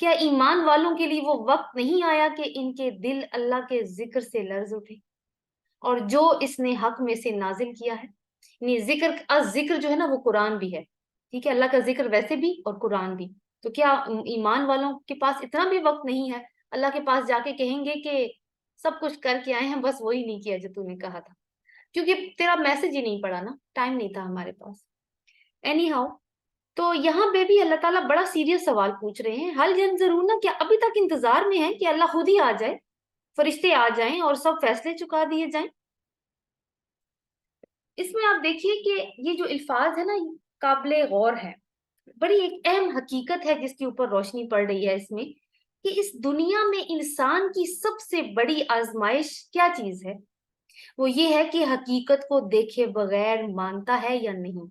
کیا ایمان والوں کے لیے وہ وقت نہیں آیا کہ ان کے دل اللہ کے ذکر سے لرز اٹھے؟ اور جو اس نے حق میں سے نازل کیا ہے، یعنی ذکر جو ہے نا وہ قرآن بھی ہے، ٹھیک ہے، اللہ کا ذکر ویسے بھی اور قرآن بھی، تو کیا ایمان والوں کے پاس اتنا بھی وقت نہیں ہے اللہ کے پاس جا کے کہیں گے کہ سب کچھ کر کے آئے ہیں، بس وہی نہیں کیا جو تو نے کہا تھا، کیونکہ تیرا میسج ہی نہیں پڑا نا، ٹائم نہیں تھا ہمارے پاس۔ اینی ہاؤ، تو یہاں پہ بھی اللہ تعالیٰ بڑا سیریس سوال پوچھ رہے ہیں، حل ینظرون، کیا ابھی تک انتظار میں ہے کہ اللہ خود ہی آ جائے، فرشتے آ جائیں اور سب فیصلے چکا دیے جائیں؟ اس میں آپ دیکھیے کہ یہ جو الفاظ ہے نا قابل غور ہے، بڑی ایک اہم حقیقت ہے جس کے اوپر روشنی پڑ رہی ہے اس میں، کہ اس دنیا میں انسان کی سب سے بڑی آزمائش کیا چیز ہے؟ وہ یہ ہے کہ حقیقت کو دیکھے بغیر مانتا ہے یا نہیں،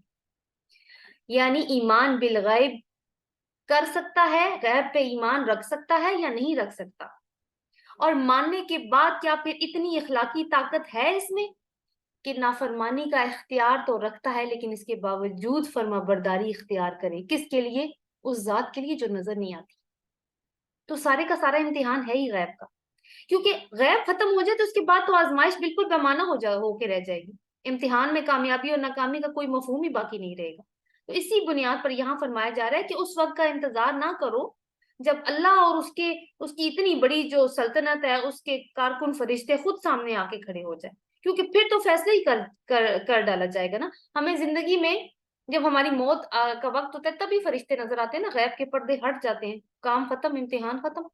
یعنی ایمان بالغیب کر سکتا ہے، غیب پہ ایمان رکھ سکتا ہے یا نہیں رکھ سکتا، اور ماننے کے بعد کیا پھر اتنی اخلاقی طاقت ہے اس میں کہ نافرمانی کا اختیار تو رکھتا ہے لیکن اس کے باوجود فرما برداری اختیار کرے، کس کے لیے؟ اس ذات کے لیے جو نظر نہیں آتی۔ تو سارے کا سارا امتحان ہے ہی غیب کا، کیونکہ غیب ختم ہو جائے تو اس کے بعد تو آزمائش بالکل بے ہو کے رہ جائے گی، امتحان میں کامیابی اور ناکامی کا کوئی مفہوم ہی باقی نہیں رہے گا۔ تو اسی بنیاد پر یہاں فرمایا جا رہا ہے کہ اس وقت کا انتظار نہ کرو جب اللہ اور اس کی اتنی بڑی جو سلطنت ہے، اس کے کارکن فرشتے خود سامنے آ کے کھڑے ہو جائے، کیونکہ پھر تو فیصلہ ہی کر ڈالا جائے گا نا۔ ہمیں زندگی میں جب ہماری موت کا وقت ہوتا ہے تبھی فرشتے نظر آتے ہیں نا، غیب کے پردے ہٹ جاتے ہیں، کام ختم، امتحان ختم۔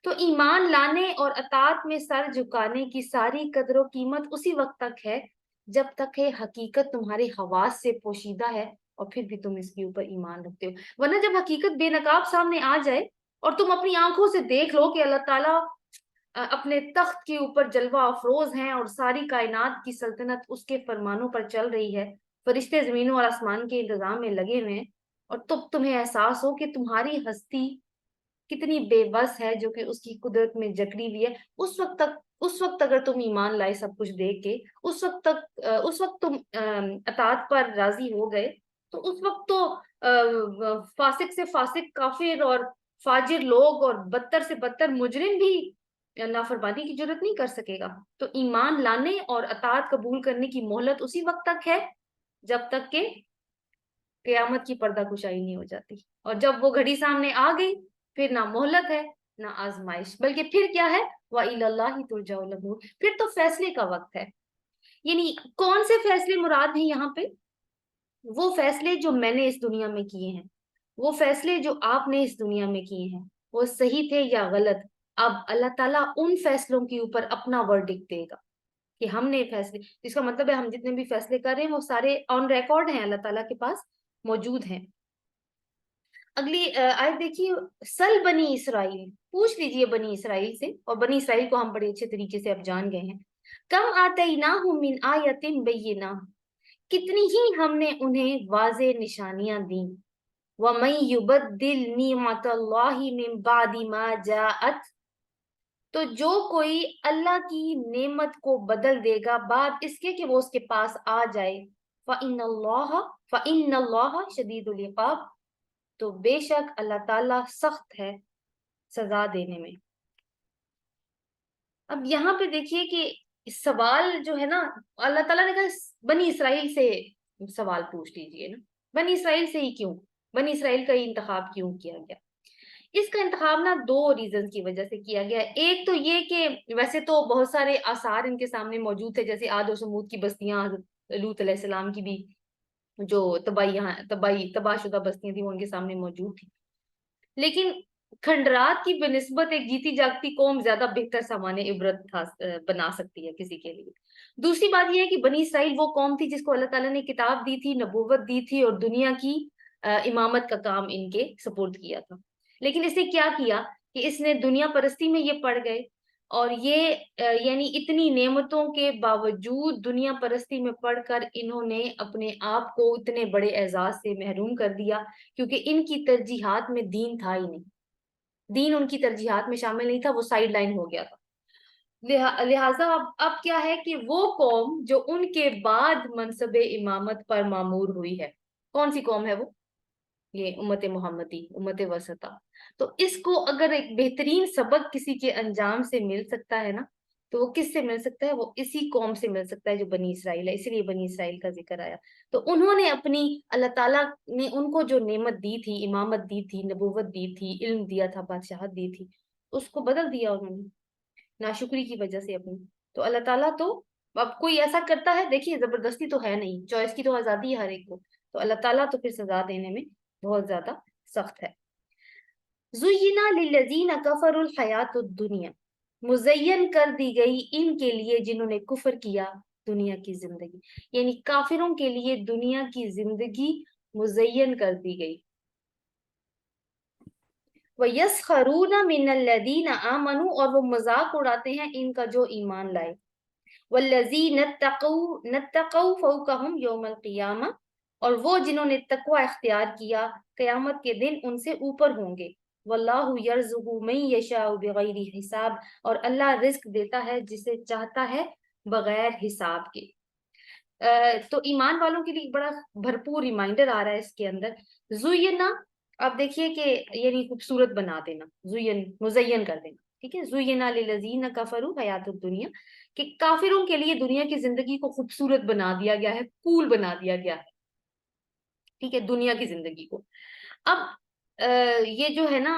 تو ایمان لانے اور اطاعت میں سر جھکانے کی ساری قدر و قیمت اسی وقت تک ہے جب تک ہے حقیقت تمہارے حواس سے پوشیدہ ہے اور پھر بھی تم اس کے اوپر ایمان رکھتے ہو، ورنہ جب حقیقت بے نقاب سامنے آ جائے اور تم اپنی آنکھوں سے دیکھ لو کہ اللہ تعالیٰ اپنے تخت کے اوپر جلوہ افروز ہیں اور ساری کائنات کی سلطنت اس کے فرمانوں پر چل رہی ہے، فرشتے زمینوں اور آسمان کے انتظام میں لگے ہوئے ہیں، اور تب تمہیں احساس ہو کہ تمہاری ہستی کتنی بے بس ہے جو کہ اس کی قدرت میں جکڑی ہوئی ہے، اس وقت اگر تم ایمان لائے سب کچھ دیکھ کے، اس وقت تم اطاعت پر راضی ہو گئے، تو اس وقت تو فاسق سے فاسق کافر اور فاجر لوگ اور بدتر سے بدتر مجرم بھی نافرمانی کی جرات نہیں کر سکے گا۔ تو ایمان لانے اور اطاعت قبول کرنے کی مہلت اسی وقت تک ہے جب تک کہ قیامت کی پردہ کشائی نہیں ہو جاتی، اور جب وہ گھڑی سامنے آ گئی پھر نہ مہلت ہے نہ آزمائش، بلکہ پھر کیا ہے؟ وَإِلَى اللَّهِ تُرْجَعُ الْأُمُورُ، پھر تو فیصلے کا وقت ہے۔ یعنی کون سے فیصلے مراد ہیں یہاں پہ؟ وہ فیصلے جو میں نے اس دنیا میں کیے ہیں، وہ فیصلے جو آپ نے اس دنیا میں کیے ہیں، وہ صحیح تھے یا غلط؟ اب اللہ تعالیٰ ان فیصلوں کے اوپر اپنا ورڈکٹ دے گا کہ ہم نے فیصلے، جس کا مطلب ہے ہم جتنے بھی فیصلے کر رہے ہیں وہ سارے آن ریکارڈ ہیں، اللہ تعالیٰ کے پاس موجود ہیں۔ اگلی آیت دیکھیے، سل بنی اسرائیل، پوچھ لیجئے بنی اسرائیل سے، اور بنی اسرائیل کو ہم بڑے اچھے طریقے سے اب جان گئے ہیں، کم آتیناہم من آیت بینہ، کتنی ہی ہم نے انہیں واضح نشانیاں دیں، وَمَن يُبَدِّلْ نِعْمَةَ اللَّهِ مِن بَعْدِ مَا جَاءَتْ، تو جو کوئی اللہ کی نعمت کو بدل دے گا بعد اس کے کہ وہ اس کے پاس آ جائے، فَإِنَّ اللَّهَ شَدِيدُ الْعِقَابِ، تو بے شک اللہ تعالیٰ سخت ہے سزا دینے میں۔ اب یہاں پہ دیکھیے کہ سوال جو ہے نا، اللہ تعالیٰ نے کہا بنی اسرائیل سے سوال پوچھ لیجئے نا، بنی اسرائیل سے ہی کیوں؟ بنی اسرائیل کا انتخاب کیوں کیا گیا؟ اس کا انتخاب نا دو ریزن کی وجہ سے کیا گیا ہے۔ ایک تو یہ کہ ویسے تو بہت سارے آثار ان کے سامنے موجود تھے، جیسے عاد و سمود کی بستیاں، لوط علیہ السلام کی بھی جو تباہ شدہ بستیاں تھیں وہ ان کے سامنے موجود تھی، لیکن کھنڈرات کی بنسبت ایک جیتی جاگتی قوم زیادہ بہتر سامان عبرت بنا سکتی ہے کسی کے لیے۔ دوسری بات یہ ہے کہ بنی اسرائیل وہ قوم تھی جس کو اللہ تعالیٰ نے کتاب دی تھی، نبوت دی تھی، اور دنیا کی امامت کا کام ان کے سپورٹ کیا تھا، لیکن اس نے کیا کیا کہ اس نے دنیا پرستی میں یہ پڑ گئے، اور یہ یعنی اتنی نعمتوں کے باوجود دنیا پرستی میں پڑھ کر انہوں نے اپنے آپ کو اتنے بڑے اعزاز سے محروم کر دیا، کیونکہ ان کی ترجیحات میں دین تھا ہی نہیں، دین ان کی ترجیحات میں شامل نہیں تھا، وہ سائیڈ لائن ہو گیا تھا۔ لہٰذا اب کیا ہے کہ وہ قوم جو ان کے بعد منصب امامت پر معمور ہوئی ہے، کون سی قوم ہے وہ؟ یہ امت محمدی، امت وسطا. تو اس کو اگر ایک بہترین سبق کسی کے انجام سے مل سکتا ہے نا، تو وہ کس سے مل سکتا ہے؟ وہ اسی قوم سے مل سکتا ہے جو بنی اسرائیل ہے. اسی لیے بنی اسرائیل کا ذکر آیا. تو انہوں نے اپنی، اللہ تعالیٰ نے ان کو جو نعمت دی تھی، امامت دی تھی، نبوت دی تھی، علم دیا تھا، بادشاہت دی تھی، اس کو بدل دیا انہوں نے ناشکری کی وجہ سے اپنی. تو اللہ تعالیٰ تو، اب کوئی ایسا کرتا ہے، دیکھیے زبردستی تو ہے نہیں، چوائس کی تو آزادی ہے ہر ایک کو، تو اللہ تعالیٰ تو پھر سزا دینے میں بہت زیادہ سخت ہے. زینا للذین کفروا الحیات الدنیا، مزین کر دی گئی ان کے لیے جنہوں نے کفر کیا دنیا کی زندگی، یعنی کافروں کے لیے دنیا کی زندگی مزین کر دی گئی. وَيَسْخَرُونَ مِنَ الَّذِينَ آمَنُوا، اور وہ مذاق اڑاتے ہیں ان کا جو ایمان لائے. وَالَّذِينَ اتَّقَوْا فَوْقَهُمْ يَوْمَ الْقِيَامَةِ، اور وہ جنہوں نے تقوی اختیار کیا قیامت کے دن ان سے اوپر ہوں گے. وَاللَّهُ يَرْزُقُ مَن يَشَاءُ بِغَيْرِ حساب، اور اللہ رزق دیتا ہے جسے چاہتا ہے بغیر حساب کے. تو ایمان والوں کے لیے بڑا بھرپور ریمائنڈر آ رہا ہے اس کے اندر. زینا، آپ دیکھیے کہ یعنی خوبصورت بنا دینا، مزین کر دینا، ٹھیک ہے. زینا للذین کفروا حیات الدنیا، کہ کافروں کے لیے دنیا کی زندگی کو خوبصورت بنا دیا گیا ہے، کول بنا دیا گیا ہے، ٹھیک ہے، دنیا کی زندگی کو. اب یہ جو ہے نا،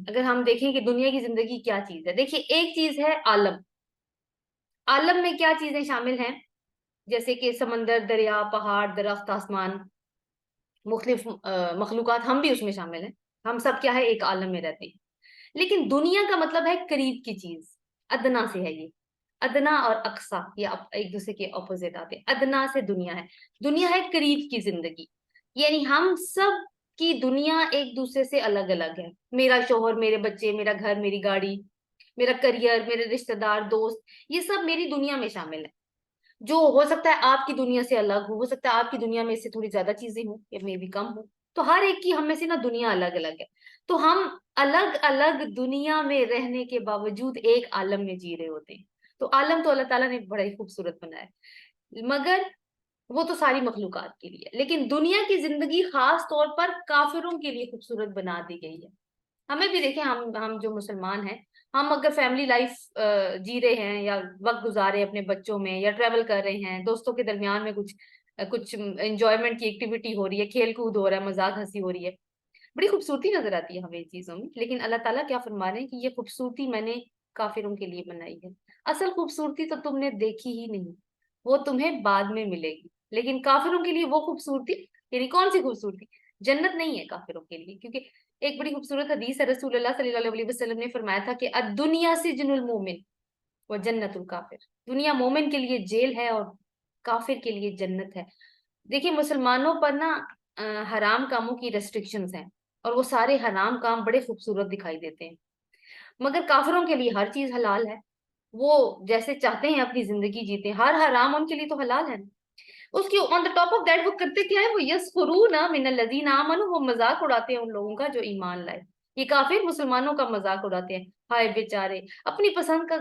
اگر ہم دیکھیں کہ دنیا کی زندگی کیا چیز ہے، دیکھیے ایک چیز ہے عالم. عالم میں کیا چیزیں شامل ہیں؟ جیسے کہ سمندر، دریا، پہاڑ، درخت، آسمان، مختلف مخلوقات، ہم بھی اس میں شامل ہیں. ہم سب کیا ہے؟ ایک عالم میں رہتے ہیں. لیکن دنیا کا مطلب ہے قریب کی چیز، ادنا سے ہے. یہ ادنا اور اقصا یہ ایک دوسرے کے اپوزٹ آتے ہیں. ادنا سے دنیا ہے، دنیا ہے قریب کی زندگی. یعنی ہم سب کی دنیا ایک دوسرے سے الگ الگ ہے. میرا شوہر، میرے بچے، میرا گھر، میری گاڑی، میرا کریئر، میرے رشتہ دار، دوست، یہ سب میری دنیا میں شامل ہے. جو ہو سکتا ہے آپ کی دنیا سے الگ ہو سکتا ہے آپ کی دنیا میں اس سے تھوڑی زیادہ چیزیں ہوں یا میں بھی کم ہوں. تو ہر ایک کی ہم میں سے نا دنیا الگ الگ ہے. تو ہم الگ الگ دنیا میں رہنے کے باوجود ایک عالم میں جی رہے ہوتے ہیں. تو عالم تو اللہ تعالیٰ نے بڑا ہی خوبصورت بنایا ہے، مگر وہ تو ساری مخلوقات کے لیے. لیکن دنیا کی زندگی خاص طور پر کافروں کے لیے خوبصورت بنا دی گئی ہے. ہمیں بھی دیکھیں، ہم جو مسلمان ہیں، ہم اگر فیملی لائف جی رہے ہیں یا وقت گزارے اپنے بچوں میں یا ٹریول کر رہے ہیں، دوستوں کے درمیان میں کچھ انجوائمنٹ کی ایکٹیویٹی ہو رہی ہے، کھیل کود ہو رہا ہے، مذاق ہنسی ہو رہی ہے، بڑی خوبصورتی نظر آتی ہے ہمیں ان چیزوں میں. لیکن اللہ تعالیٰ کیا فرما رہے ہیں کہ یہ خوبصورتی میں نے کافروں کے لیے بنائی ہے. اصل خوبصورتی تو تم نے دیکھی ہی نہیں، وہ تمہیں بعد میں ملے گی. لیکن کافروں کے لیے وہ خوبصورتی، یعنی کون سی خوبصورتی؟ جنت نہیں ہے کافروں کے لیے. کیونکہ ایک بڑی خوبصورت حدیث ہے، رسول اللہ صلی اللہ علیہ وسلم نے فرمایا تھا کہ الدنیا سجن المومن و جنت الکافر، دنیا مومن کے لیے جیل ہے اور کافر کے لیے جنت ہے. دیکھیں مسلمانوں پر نا حرام کاموں کی ریسٹرکشنز ہیں، اور وہ سارے حرام کام بڑے خوبصورت دکھائی دیتے ہیں. مگر کافروں کے لیے ہر چیز حلال ہے، وہ جیسے چاہتے ہیں اپنی زندگی جیتے ہیں، ہر حرام ان کے لیے تو حلال ہے. اس کی آن دا ٹاپ آف دیٹ وہ کرتے کیا ہے؟ وہ یسخرون من الذین آمنوا، وہ مذاق اڑاتے ہیں ان لوگوں کا جو ایمان لائے. یہ کافر مسلمانوں کا مذاق اڑاتے ہیں. ہائے بیچارے، اپنی پسند کا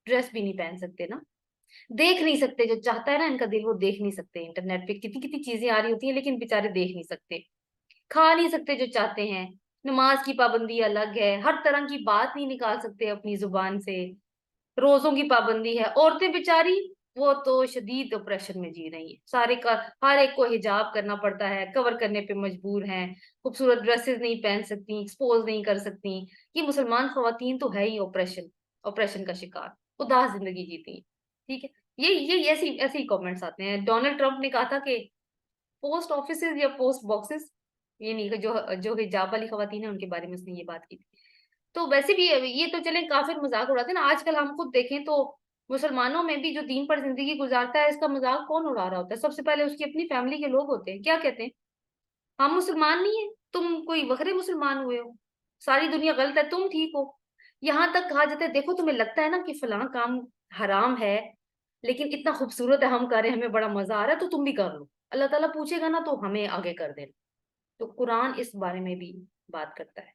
ڈریس بھی نہیں پہن سکتے نا، دیکھ نہیں سکتے، جو چاہتا ہے نا ان کا دل وہ دیکھ نہیں سکتے. انٹرنیٹ پہ کتنی کتنی چیزیں آ رہی ہوتی ہیں لیکن بیچارے دیکھ نہیں سکتے. کھا نہیں سکتے جو چاہتے ہیں، نماز کی پابندی الگ ہے، ہر طرح کی بات نہیں نکال سکتے اپنی زبان سے، روزوں کی پابندی ہے. عورتیں بیچاری وہ تو شدید اپریشن میں جی رہی ہیں. سارے کا ہر ایک کو حجاب کرنا پڑتا ہے، کور کرنے پہ مجبور ہیں، خوبصورت ڈریسز نہیں پہن سکتی، ایکسپوز نہیں کر سکتی. یہ مسلمان خواتین تو ہے ہی آپریشن کا شکار، اداس زندگی جیتی ہیں. ٹھیک ہے، یہ ایسے ہی کامنٹس آتے ہیں. ڈونلڈ ٹرمپ نے کہا تھا کہ پوسٹ آفیسز یا پوسٹ باکسز، یہ نہیں، جو حجاب والی خواتین ہیں ان کے بارے میں اس نے یہ بات کی تھی. تو ویسے بھی یہ تو چلیں کافر مذاق اڑاتے ہیں نا. آج کل ہم خود دیکھیں تو مسلمانوں میں بھی جو دین پر زندگی گزارتا ہے، اس کا مذاق کون اڑا رہا ہوتا ہے؟ سب سے پہلے اس کی اپنی فیملی کے لوگ ہوتے ہیں. کیا کہتے ہیں؟ ہم مسلمان نہیں ہیں، تم کوئی وکھرے مسلمان ہوئے ہو، ساری دنیا غلط ہے، تم ٹھیک ہو. یہاں تک کہا جاتا ہے دیکھو تمہیں لگتا ہے نا کہ فلاں کام حرام ہے، لیکن اتنا خوبصورت ہے، ہم کر رہے ہیں، ہمیں بڑا مزہ آ رہا ہے، تو تم بھی کر لو. اللہ تعالیٰ پوچھے گا نا تو ہمیں آگے کر دینا. تو قرآن اس بارے میں بھی بات کرتا ہے.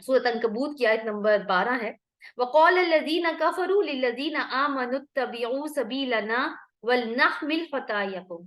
سورۃ عنکبوت کی آیت نمبر 12 ہے. وَقَالَ الَّذِينَ كَفَرُوا لِلَّذِينَ آمَنُوا اتَّبِعُوا سَبِيلَنَا وَلْنَحْمِلْ خَطَايَاكُمْ.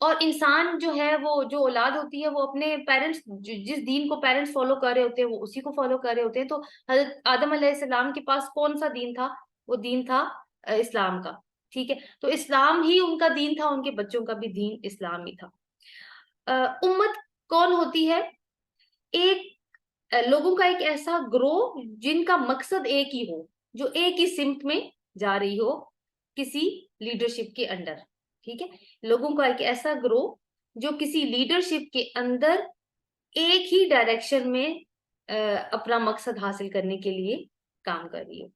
اور انسان جو ہے وہ جو اولاد ہوتی ہے وہ اپنے پیرنٹس جس دین کو پیرنٹس فالو کر رہے ہوتے ہیں وہ اسی کو فالو کر رہے ہوتے ہیں. تو حضرت آدم علیہ السلام کے پاس کون سا دین تھا؟ وہ دین تھا اسلام کا. ٹھیک ہے، تو اسلام ہی ان کا دین تھا، ان کے بچوں کا بھی دین اسلام ہی تھا. امت کون ہوتی ہے؟ ایک لوگوں کا ایک ایسا گروہ جن کا مقصد ایک ہی ہو، جو ایک ہی سمت میں جا رہی ہو کسی لیڈرشپ کے انڈر. ٹھیک ہے، لوگوں کا ایک ایسا گروہ جو کسی لیڈرشپ کے اندر ایک ہی ڈائریکشن میں اپنا مقصد حاصل کرنے کے لیے کام کر رہی ہو.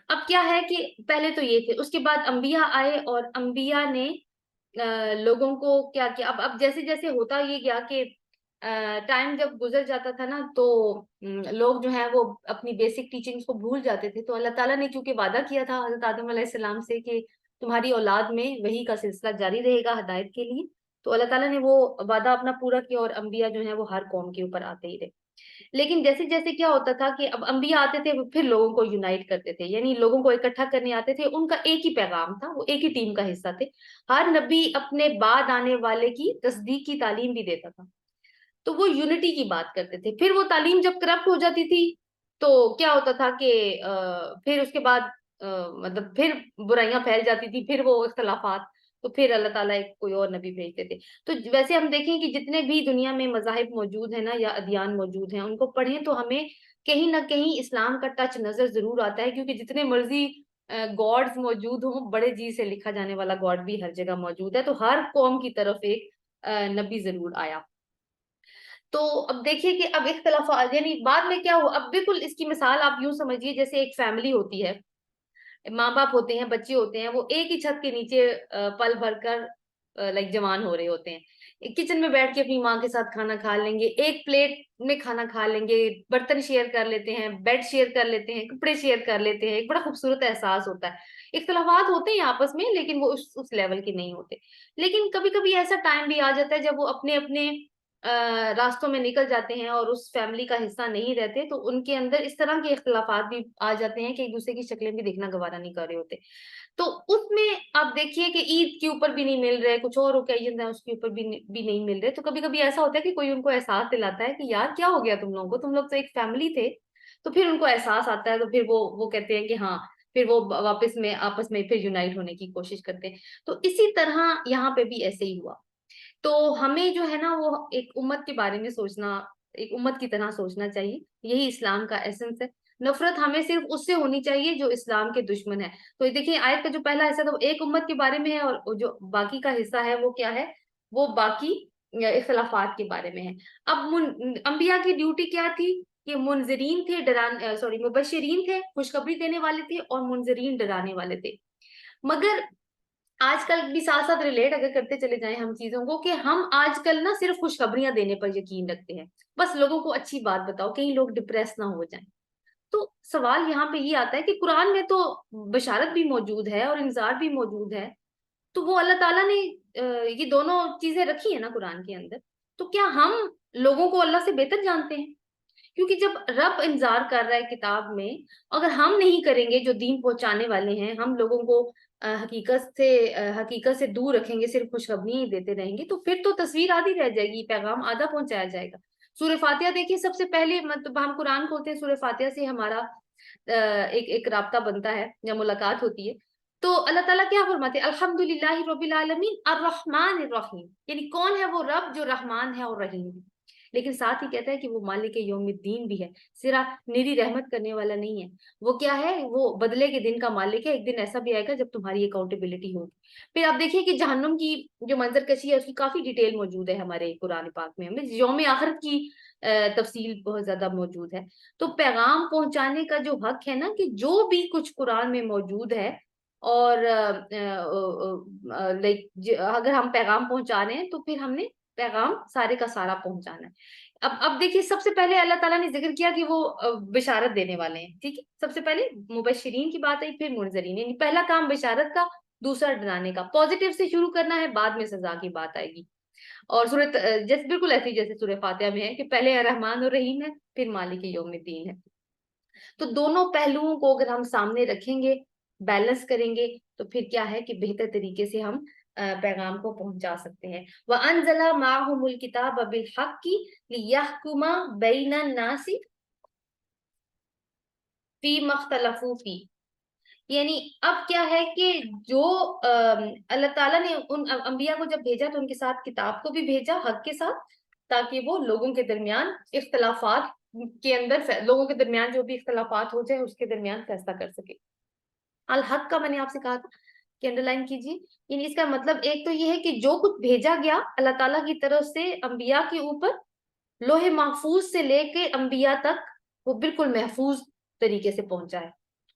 اب کیا ہے کہ پہلے تو یہ تھے، اس کے بعد انبیاء آئے اور انبیاء نے لوگوں کو کیا کیا. اب جیسے جیسے ہوتا یہ گیا کہ ٹائم جب گزر جاتا تھا نا تو لوگ جو ہیں وہ اپنی بیسک ٹیچنگز کو بھول جاتے تھے. تو اللہ تعالیٰ نے کیونکہ وعدہ کیا تھا حضرت آدم علیہ السلام سے کہ تمہاری اولاد میں وحی کا سلسلہ جاری رہے گا ہدایت کے لیے، تو اللہ تعالیٰ نے وہ وعدہ اپنا پورا کیا اور انبیاء جو ہیں وہ ہر قوم کے اوپر آتے ہی رہے. لیکن جیسے جیسے کیا ہوتا تھا کہ اب انبیاء آتے تھے پھر لوگوں کو یونائٹ کرتے تھے، یعنی لوگوں کو اکٹھا کرنے آتے تھے. ان کا ایک ہی پیغام تھا، وہ ایک ہی ٹیم کا حصہ تھے. ہر نبی اپنے بعد آنے والے کی تصدیق کی تعلیم بھی دیتا تھا، تو وہ یونٹی کی بات کرتے تھے. پھر وہ تعلیم جب کرپٹ ہو جاتی تھی تو کیا ہوتا تھا کہ پھر اس کے بعد مطلب پھر برائیاں پھیل جاتی تھی، پھر وہ اختلافات، تو پھر اللہ تعالیٰ ایک کوئی اور نبی بھیجتے تھے. تو ویسے ہم دیکھیں کہ جتنے بھی دنیا میں مذاہب موجود ہیں نا یا ادیان موجود ہیں، ان کو پڑھیں تو ہمیں کہیں نہ کہیں اسلام کا ٹچ نظر ضرور آتا ہے. کیونکہ جتنے مرضی گاڈز موجود ہوں، بڑے جی سے لکھا جانے والا گاڈ بھی ہر جگہ موجود ہے، تو ہر قوم کی طرف ایک نبی ضرور آیا. تو اب دیکھیے کہ اب اختلافات یعنی بعد میں کیا ہوا. اب بالکل اس کی مثال آپ یوں سمجھیے جیسے ایک فیملی ہوتی ہے، ماں باپ ہوتے ہیں، بچے ہوتے ہیں، وہ ایک ہی چھت کے نیچے پل بھر کر لائک جوان ہو رہے ہوتے ہیں. کچن میں بیٹھ کے اپنی ماں کے ساتھ کھانا کھا لیں گے، ایک پلیٹ میں کھانا کھا لیں گے، برتن شیئر کر لیتے ہیں، بیڈ شیئر کر لیتے ہیں، کپڑے شیئر کر لیتے ہیں. ایک بڑا خوبصورت احساس ہوتا ہے. اختلافات ہوتے ہیں آپس میں لیکن وہ اس لیول کے نہیں ہوتے. لیکن کبھی کبھی ایسا ٹائم بھی آ جاتا ہے جب وہ اپنے اپنے راستوں میں نکل جاتے ہیں اور اس فیملی کا حصہ نہیں رہتے، تو ان کے اندر اس طرح کے اختلافات بھی آ جاتے ہیں کہ ایک دوسرے کی شکلیں بھی دیکھنا گوارا نہیں کر رہے ہوتے. تو اس میں آپ دیکھیے کہ عید کے اوپر بھی نہیں مل رہے، کچھ اور اوکیزن ہے اس کے اوپر بھی نہیں مل رہے. تو کبھی کبھی ایسا ہوتا ہے کہ کوئی ان کو احساس دلاتا ہے کہ یار کیا ہو گیا تم لوگوں کو، تم لوگ تو ایک فیملی تھے. تو پھر ان کو احساس آتا ہے، تو پھر وہ کہتے ہیں کہ ہاں، پھر وہ واپس میں آپس میں پھر یونائٹ ہونے کی کوشش کرتے ہیں. تو اسی طرح یہاں پہ بھی ایسے ہی ہوا. تو ہمیں جو ہے نا وہ ایک امت کے بارے میں سوچنا، ایک امت کی طرح سوچنا چاہیے. یہی اسلام کا ایسنس ہے. نفرت ہمیں صرف اس سے ہونی چاہیے جو اسلام کے دشمن ہے. تو دیکھیں آیت کا جو پہلا حصہ تھا وہ ایک امت کے بارے میں ہے، اور جو باقی کا حصہ ہے وہ کیا ہے؟ وہ باقی اختلافات کے بارے میں ہے. اب انبیاء کی ڈیوٹی کیا تھی؟ کہ منذرین تھے، مبشرین تھے، خوشخبری دینے والے تھے، اور منذرین ڈرانے والے تھے. مگر آج کل بھی ساتھ ساتھ ریلیٹ اگر کرتے چلے جائیں ہم چیزوں کو، کہ ہم آج کل نا صرف خوشخبریاں دینے پر یقین رکھتے ہیں. بس لوگوں کو اچھی بات بتاؤ، کہیں لوگ ڈپریس نہ ہو جائیں. تو سوال یہاں پہ یہ آتا ہے کہ قرآن میں تو بشارت بھی موجود ہے اور انذار بھی موجود ہے. تو وہ اللہ تعالیٰ نے یہ دونوں چیزیں رکھی ہیں نا قرآن کے اندر. تو کیا ہم لوگوں کو اللہ سے بہتر جانتے ہیں؟ کیونکہ جب رب انذار کر رہا ہے کتاب میں، اگر ہم نہیں کریں گے جو دین پہنچانے والے ہیں، ہم لوگوں کو حقیقت سے دور رکھیں گے، صرف خوشخبری ہی دیتے رہیں گے، تو پھر تو تصویر آدھی رہ جائے گی، پیغام آدھا پہنچایا جائے گا. سورہ فاتحہ دیکھیے، سب سے پہلے مطلب ہم قرآن کھولتے ہیں، سورہ فاتحہ سے ہمارا ایک رابطہ بنتا ہے یا ملاقات ہوتی ہے. تو اللہ تعالیٰ کیا فرماتے ہیں؟ الحمد للہ رب العالمین الرحمن الرحیم، یعنی کون ہے وہ رب جو رحمان ہے اور رحیم ہے. لیکن ساتھ ہی کہتا ہے کہ وہ مالک یوم الدین بھی ہے، صرف نیری رحمت کرنے والا نہیں ہے. وہ کیا ہے؟ وہ بدلے کے دن کا مالک ہے. ایک دن ایسا بھی آئے گا جب تمہاری اکاؤنٹیبلٹی ہوگی. پھر آپ دیکھیے کہ جہنم کی جو منظر کشی ہے اس کی کافی ڈیٹیل موجود ہے ہمارے قرآن پاک میں. ہمیں یوم آخرت کی تفصیل بہت زیادہ موجود ہے. تو پیغام پہنچانے کا جو حق ہے نا، کہ جو بھی کچھ قرآن میں موجود ہے، اور اگر ہم پیغام پہنچا رہے ہیں تو پھر ہم نے پیغام سارے کا سارا پہنچانا ہے. اب دیکھیے، سب سے پہلے اللہ تعالیٰ نے ذکر کیا کہ وہ بشارت دینے والے ہیں. ٹھیک ہے، سب سے پہلے مبشرین کی بات آئی، پھر منذرین، یعنی پہلا کام بشارت کا، دوسرا ڈرانے کا. پازیٹیو سے شروع کرنا ہے، بعد میں سزا کی بات آئے گی. اور سورۃ جیسے بالکل ایسی جیسے سورہ فاتحہ میں ہے کہ پہلے رحمان اور رحیم ہے، پھر مالک یوم الدین ہے. تو دونوں پہلوؤں کو اگر ہم سامنے رکھیں گے، بیلنس کریں گے، تو پھر کیا ہے کہ بہتر طریقے سے ہم پیغام کو پہنچا سکتے ہیں. وَأَنزَلَ مَعَهُمُ الْكِتَابَ بِالْحَقِّ لِيَحْكُمَ بَيْنَ النَّاسِ فِيمَا اخْتَلَفُوا فِيهِ. یعنی اب کیا ہے کہ جو اللہ تعالیٰ نے ان انبیاء کو جب بھیجا تو ان کے ساتھ کتاب کو بھی بھیجا حق کے ساتھ، تاکہ وہ لوگوں کے درمیان اختلافات کے اندر لوگوں کے درمیان جو بھی اختلافات ہو جائے اس کے درمیان فیصلہ کر سکے. الحق کا میں نے آپ سے کہا تھا کہ انڈر لائن کیجیے. یعنی اس کا مطلب ایک تو یہ ہے کہ جو کچھ بھیجا گیا اللہ تعالیٰ کی طرف سے انبیاء کے اوپر، لوح محفوظ سے لے کے انبیاء تک وہ بالکل محفوظ طریقے سے پہنچا ہے،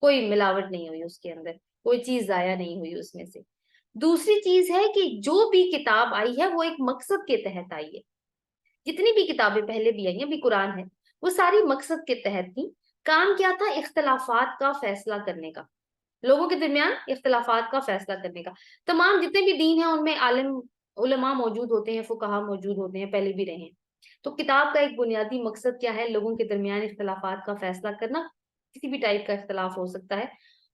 کوئی ملاوٹ نہیں ہوئی اس کے اندر، کوئی چیز ضائع نہیں ہوئی اس میں سے. دوسری چیز ہے کہ جو بھی کتاب آئی ہے وہ ایک مقصد کے تحت آئی ہے. جتنی بھی کتابیں پہلے بھی آئی ہیں، ابھی قرآن ہے، وہ ساری مقصد کے تحت تھی. کام کیا تھا؟ اختلافات کا فیصلہ کرنے کا، لوگوں کے درمیان اختلافات کا فیصلہ کرنے کا. تمام جتنے بھی دین ہیں ان میں عالم علماء موجود ہوتے ہیں، فقہا موجود ہوتے ہیں، پہلے بھی رہے ہیں. تو کتاب کا ایک بنیادی مقصد کیا ہے؟ لوگوں کے درمیان اختلافات کا فیصلہ کرنا. کسی بھی ٹائپ کا اختلاف ہو سکتا ہے.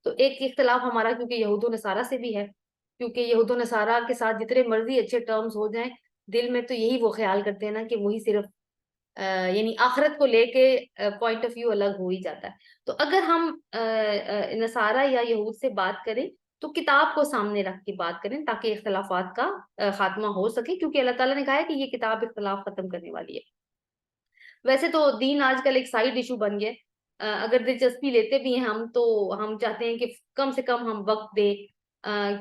تو ایک اختلاف ہمارا کیونکہ یہود و نصارہ سے بھی ہے، کیونکہ یہود و نصارہ کے ساتھ جتنے مرضی اچھے ٹرمز ہو جائیں، دل میں تو یہی وہ خیال کرتے ہیں نا کہ وہی صرف یعنی آخرت کو لے کے پوائنٹ آف ویو الگ ہو ہی جاتا ہے. تو اگر ہم نصارہ یا یہود سے بات کریں تو کتاب کو سامنے رکھ کے بات کریں تاکہ اختلافات کا خاتمہ ہو سکے، کیونکہ اللہ تعالیٰ نے کہا ہے کہ یہ کتاب اختلاف ختم کرنے والی ہے. ویسے تو دین آج کل ایک سائیڈ ایشو بن گیا. اگر دلچسپی لیتے بھی ہیں ہم تو ہم چاہتے ہیں کہ کم سے کم ہم وقت دیں،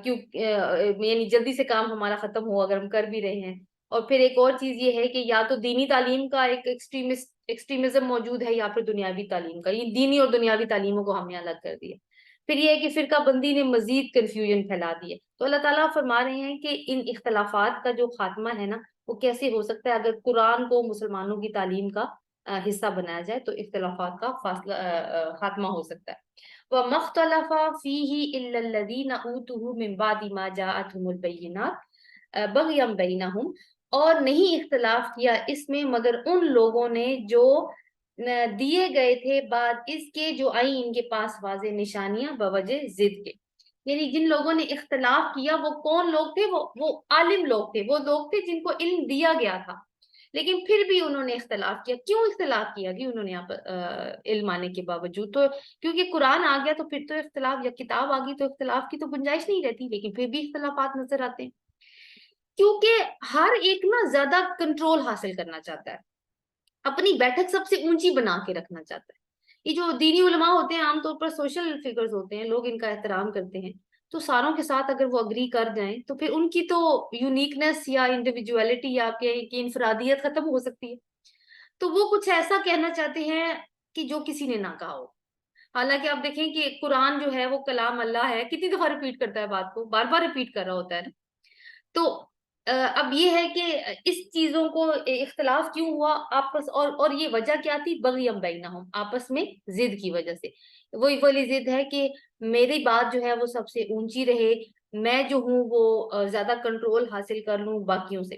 کیوں یعنی جلدی سے کام ہمارا ختم ہو اگر ہم کر بھی رہے ہیں. اور پھر ایک اور چیز یہ ہے کہ یا تو دینی تعلیم کا ایک ایکسٹریمزم موجود ہے، یا پھر دنیاوی تعلیم کا. یہ دینی اور دنیاوی تعلیموں کو ہم نے الگ کر دیا. پھر یہ ہے کہ فرقہ بندی نے مزید کنفیوژن پھیلا دی ہے. تو اللہ تعالیٰ فرما رہے ہیں کہ ان اختلافات کا جو خاتمہ ہے نا وہ کیسے ہو سکتا ہے؟ اگر قرآن کو مسلمانوں کی تعلیم کا حصہ بنایا جائے تو اختلافات کا خاتمہ ہو سکتا ہے. وَمَا اخْتَلَفَ فِيهِ إِلَّا الَّذِينَ أُوتُوهُ مِن بَعْدِ مَا جَاءَتْهُمُ الْبَيِّنَاتُ بَغْيًا بَيْنَهُمْ. اور نہیں اختلاف کیا اس میں مگر ان لوگوں نے جو دیے گئے تھے بعد اس کے جو آئیں ان کے پاس واضح نشانیاں بوجہ ضد کے. یعنی جن لوگوں نے اختلاف کیا وہ کون لوگ تھے؟ وہ عالم لوگ تھے، وہ لوگ تھے جن کو علم دیا گیا تھا، لیکن پھر بھی انہوں نے اختلاف کیا. کیوں اختلاف کیا جی انہوں نے علم آنے کے باوجود؟ تو کیونکہ قرآن آ گیا تو پھر تو اختلاف، یا کتاب آ گئی تو اختلاف کی تو گنجائش نہیں رہتی، لیکن پھر بھی اختلافات نظر آتے ہیں. کیونکہ ہر ایک نا زیادہ کنٹرول حاصل کرنا چاہتا ہے، اپنی بیٹھک سب سے اونچی بنا کے رکھنا چاہتا ہے. یہ جو دینی علماء ہوتے ہیں عام طور پر سوشل فگرز ہوتے ہیں، لوگ ان کا احترام کرتے ہیں، تو ساروں کے ساتھ اگر وہ اگری کر جائیں تو پھر ان کی تو یونیکنیس یا انڈیویجویلٹی یا کی انفرادیت ختم ہو سکتی ہے. تو وہ کچھ ایسا کہنا چاہتے ہیں کہ جو کسی نے نہ کہا ہو. حالانکہ آپ دیکھیں کہ قرآن جو ہے وہ کلام اللہ ہے، کتنی دفعہ ریپیٹ کرتا ہے بات کو، بار بار ریپیٹ کر رہا ہوتا ہے نا. تو اب یہ ہے کہ اس چیزوں کو اختلاف کیوں ہوا آپس، اور یہ وجہ کیا تھی؟ بغیم بینہم، آپس میں ضد کی وجہ سے. وہی والی ضد ہے کہ میری بات جو ہے وہ سب سے اونچی رہے، میں جو ہوں وہ زیادہ کنٹرول حاصل کر لوں باقیوں سے.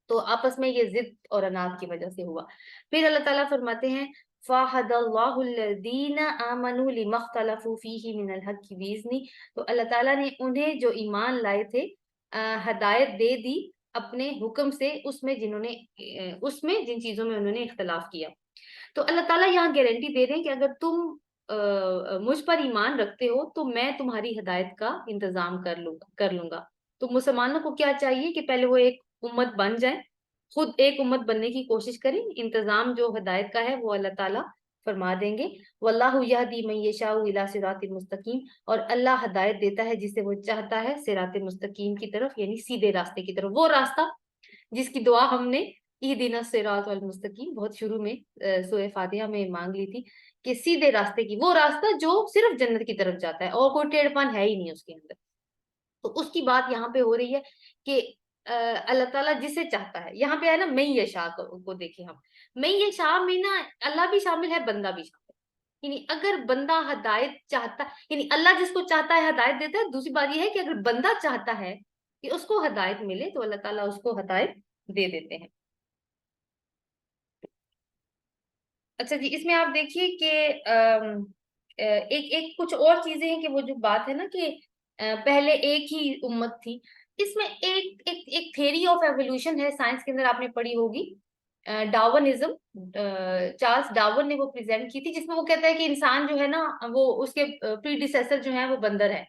تو آپس میں یہ ضد اور اناد کی وجہ سے ہوا. پھر اللہ تعالیٰ فرماتے ہیں فَهَدَى اللَّهُ الَّذِينَ آمَنُوا لِمَا اخْتَلَفُوا فِيهِ مِنَ الْحَقِّ بِإِذْنِهِ. تو اللہ تعالیٰ نے انہیں جو ایمان لائے تھے ہدایت دے دی اپنے حکم سے، اس میں جن چیزوں میں انہوں نے اختلاف کیا. تو اللہ تعالیٰ یہاں گارنٹی دے رہے ہیں کہ اگر تم مجھ پر ایمان رکھتے ہو تو میں تمہاری ہدایت کا انتظام کر لوں گا. تو مسلمانوں کو کیا چاہیے کہ پہلے وہ ایک امت بن جائیں، خود ایک امت بننے کی کوشش کریں. انتظام جو ہدایت کا ہے وہ اللہ تعالیٰ فرما دیں گے. واللہ یہدی من یشاء الی صراط مستقیم، اور اللہ ہدایت دیتا ہے جسے وہ چاہتا ہے صراط مستقیم کی طرف، یعنی سیدھے راستے کی طرف. وہ راستہ جس کی دعا ہم نے اہدنا الصراط المستقیم بہت شروع میں سورہ فاتحہ میں مانگ لی تھی، کہ سیدھے راستے کی، وہ راستہ جو صرف جنت کی طرف جاتا ہے اور کوئی ٹیڑھ پان ہے ہی نہیں اس کے اندر. تو اس کی بات یہاں پہ ہو رہی ہے کہ اللہ تعالیٰ جسے چاہتا ہے، یہاں پہ ہے نا میں یشاء کو دیکھیں ہم، میں یشاء میں نا اللہ بھی شامل ہے، بندہ بھی شامل ہے. یعنی اگر بندہ ہدایت چاہتا، یعنی اللہ جس کو چاہتا ہے ہدایت دیتا ہے. دوسری بات یہ ہے کہ اگر بندہ چاہتا ہے کہ اس کو ہدایت ملے تو اللہ تعالیٰ اس کو ہدایت دے دیتے ہیں. اچھا جی، اس میں آپ دیکھیے کہ ایک کچھ اور چیزیں ہیں کہ وہ جو بات ہے نا کہ پہلے ایک ہی امت تھی، اس میں ایک تھیری آف ایوولوشن ہے سائنس کے اندر، آپ نے پڑھی ہوگی، ڈاونزم، چارلس ڈاون نے وہ پریزنٹ کی تھی، جس میں وہ کہتا ہے کہ انسان جو ہے نا وہ اس کے پریڈیسیسر جو ہیں وہ بندر ہے،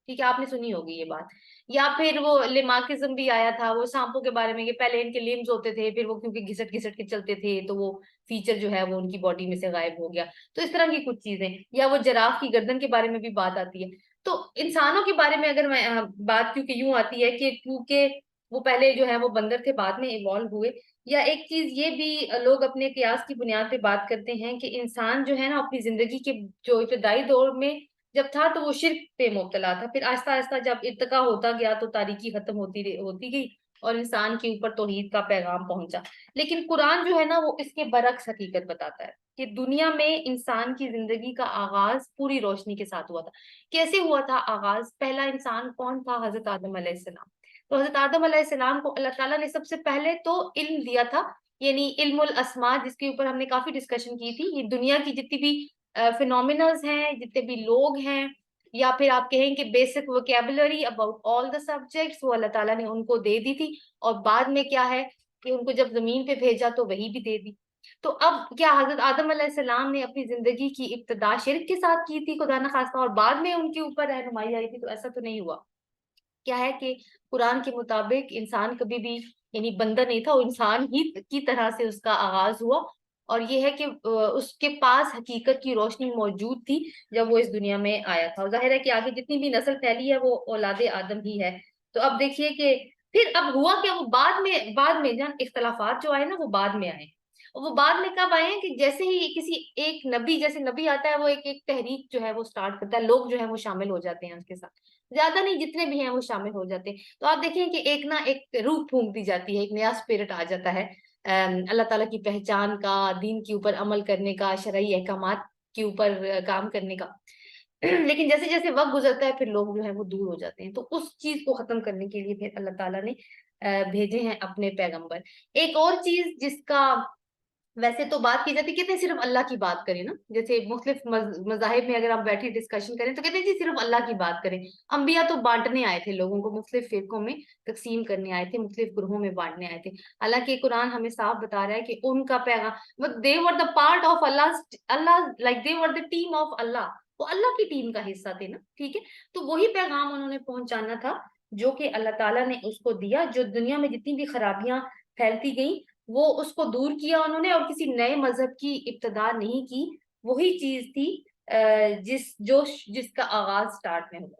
ٹھیک ہے، آپ نے سنی ہوگی یہ بات. یا پھر وہ لیمارکزم بھی آیا تھا، وہ سانپوں کے بارے میں، کہ پہلے ان کے لمز ہوتے تھے، پھر وہ کیونکہ گھسٹ گھسٹ کے چلتے تھے تو وہ فیچر جو ہے وہ ان کی باڈی میں سے غائب ہو گیا. تو اس طرح کی کچھ چیزیں، یا وہ جراف کی گردن کے بارے میں بھی بات آتی ہے. تو انسانوں کے بارے میں اگر میں بات کیونکہ یوں آتی ہے کہ کیونکہ وہ پہلے جو ہے وہ بندر تھے، بعد میں ایوالو ہوئے. یا ایک چیز یہ بھی لوگ اپنے قیاس کی بنیاد پہ بات کرتے ہیں کہ انسان جو ہے نا اپنی زندگی کے جو ابتدائی دور میں جب تھا تو وہ شرک پہ مبتلا تھا، پھر آہستہ آہستہ جب ارتقا ہوتا گیا تو تاریکی ختم ہوتی گئی اور انسان کے اوپر توحید کا پیغام پہنچا. لیکن قرآن جو ہے نا وہ اس کے برعکس حقیقت بتاتا ہے کہ دنیا میں انسان کی زندگی کا آغاز پوری روشنی کے ساتھ ہوا تھا. کیسے ہوا تھا آغاز؟ پہلا انسان کون تھا؟ حضرت آدم علیہ السلام. تو حضرت آدم علیہ السلام کو اللہ تعالیٰ نے سب سے پہلے تو علم دیا تھا، یعنی علم الاسماء، جس کے اوپر ہم نے کافی ڈسکشن کی تھی. یہ دنیا کی جتنی بھی فینومینلز ہیں، جتنے بھی لوگ ہیں، یا پھر آپ کہیں کہ basic vocabulary about all the subjects, وہ اللہ تعالیٰ نے ان کو دے دی تھی. اور بعد میں کیا ہے کہ ان کو جب زمین پہ بھیجا تو وہی بھی دے دی. تو اب کیا حضرت آدم علیہ السلام نے اپنی زندگی کی ابتدا شرک کے ساتھ کی تھی خدا نخواستہ، اور بعد میں ان کے اوپر رہنمائی آئی تھی؟ تو ایسا تو نہیں ہوا. کیا ہے کہ قرآن کے مطابق انسان کبھی بھی یعنی بندہ نہیں تھا، وہ انسان ہی کی طرح سے اس کا آغاز ہوا. اور یہ ہے کہ اس کے پاس حقیقت کی روشنی موجود تھی جب وہ اس دنیا میں آیا تھا. اور ظاہر ہے کہ آگے جتنی بھی نسل پھیلی ہے وہ اولاد آدم ہی ہے. تو اب دیکھیے کہ پھر اب ہوا کیا، وہ بعد میں جان اختلافات جو آئے نا وہ بعد میں آئے. وہ بعد میں کب آئے ہیں کہ جیسے ہی کسی ایک نبی، جیسے نبی آتا ہے وہ ایک تحریک جو ہے وہ سٹارٹ کرتا ہے، لوگ جو ہے وہ شامل ہو جاتے ہیں اس کے ساتھ، زیادہ نہیں جتنے بھی ہیں وہ شامل ہو جاتے ہیں. تو آپ دیکھیں کہ ایک نہ ایک روح پھونک دی جاتی ہے، ایک نیا اسپرٹ آ جاتا ہے اللہ تعالیٰ کی پہچان کا، دین کے اوپر عمل کرنے کا، شرعی احکامات کے اوپر کام کرنے کا. لیکن جیسے جیسے وقت گزرتا ہے پھر لوگ جو ہے وہ دور ہو جاتے ہیں. تو اس چیز کو ختم کرنے کے لیے پھر اللہ تعالیٰ نے بھیجے ہیں اپنے پیغمبر. ایک اور چیز جس کا ویسے تو بات کی جاتی، کہتے ہیں صرف اللہ کی بات کریں نا، جیسے مختلف مذاہب میں اگر آپ بیٹھے ڈسکشن کریں تو کہتے ہیں جی صرف اللہ کی بات کریں. انبیاء تو بانٹنے آئے تھے لوگوں کو، مختلف فرقوں میں تقسیم کرنے آئے تھے، مختلف گروہوں میں بانٹنے آئے تھے. حالانکہ قرآن ہمیں صاف بتا رہا ہے کہ ان کا پیغام، they were the part of Allah like they were the team of اللہ، وہ اللہ کی ٹیم کا حصہ تھے نا، ٹھیک ہے. تو وہی پیغام انہوں نے پہنچانا تھا جو کہ اللہ تعالیٰ نے اس کو دیا. جو دنیا میں جتنی بھی خرابیاں پھیلتی گئیں وہ اس کو دور کیا انہوں نے، اور کسی نئے مذہب کی ابتدا نہیں کی. وہی چیز تھی جس کا آغاز سٹارٹ میں ہوا.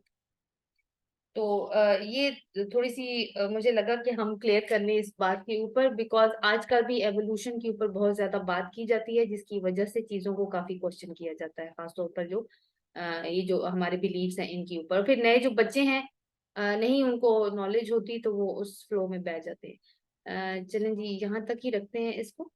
تو یہ تھوڑی سی مجھے لگا کہ ہم کلیئر کر لیں اس بات کے اوپر، بیکاز آج کل بھی ایوولوشن کے اوپر بہت زیادہ بات کی جاتی ہے، جس کی وجہ سے چیزوں کو کافی کوشچن کیا جاتا ہے، خاص طور پر جو یہ جو ہمارے بلیفس ہیں ان کے اوپر. پھر نئے جو بچے ہیں نہیں ان کو نالج ہوتی تو وہ اس فلو میں بہ جاتے ہیں. چلیں جی یہاں تک ہی رکھتے ہیں اس کو.